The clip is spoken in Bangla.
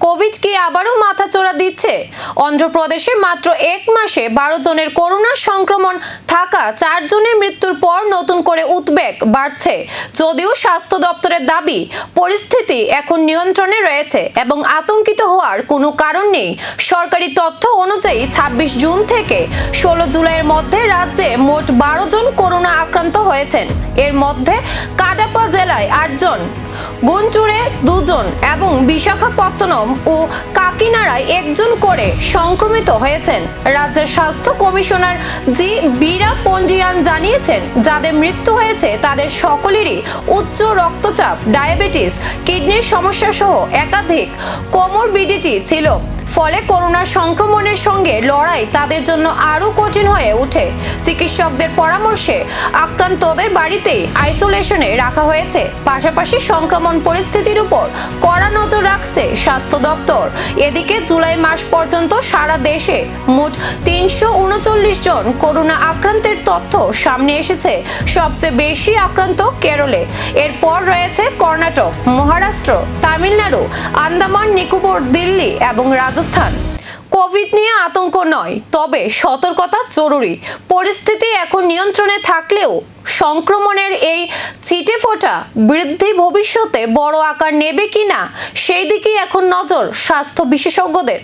কোভিড কি আবারও মাথাচড়া দিচ্ছে? অন্ধ্রপ্রদেশে মাত্র এক মাসে 12 জনের করোনা সংক্রমণ থাকা 4 জনের মৃত্যুর পর নতুন করে উদ্বেগ বাড়ছে। যদিও স্বাস্থ্য দপ্তরের দাবি পরিস্থিতি এখন নিয়ন্ত্রণে রয়েছে এবং আতঙ্কিত হওয়ার কোনো কারণ নেই। সরকারি তথ্য অনুযায়ী 26 জুন থেকে 16 জুলাইয়ের মধ্যে রাজ্যে মোট 12 জন করোনা আক্রান্ত হয়েছেন। এর মধ্যে কাডাপা জেলায় 8 জন, গুন্টুরে 2 জন এবং বিশাখাপত্তনম ও কাকিনাড়ায় 1 জন করে সংক্রমিত হয়েছেন। রাজ্যের স্বাস্থ্য কমিশনার জি বীরা পন্ডিয়ান জানিয়েছেন, যাদের মৃত্যু হয়েছে তাদের সকলেরই উচ্চ রক্তচাপ, ডায়াবেটিস, কিডনির সমস্যা সহ একাধিক কোমরবিডিটি ছিল। ফলে করোনা সংক্রমণের সঙ্গে লড়াই তাদের জন্য আরো কঠিন হয়ে ওঠে। চিকিৎসকদের পরামর্শে আক্রান্তদের বাড়িতেই আইসোলেশনে রাখা হয়েছে। পাশাপাশি সংক্রমণ পরিস্থিতির উপর কড়া নজর রাখছে স্বাস্থ্য দপ্তর। এদিকে জুলাই মাস পর্যন্ত সারা দেশে মোট 339 জন করোনা আক্রান্তের তথ্য সামনে এসেছে। সবচেয়ে বেশি আক্রান্ত কেরলে, এরপর রয়েছে কর্ণাটক, মহারাষ্ট্র, তামিলনাড়ু, আন্দামান নিকোবর, দিল্লি এবং রাজস্থান। কোভিড নিয়ে আতঙ্ক নয়, তবে সতর্কতা জরুরি। পরিস্থিতি এখন নিয়ন্ত্রণে থাকলেও সংক্রমণের এই ছিটেফোঁটা বৃদ্ধি ভবিষ্যতে বড় আকার নেবে কিনা সেই দিকেই এখন নজর স্বাস্থ্য বিশেষজ্ঞদের।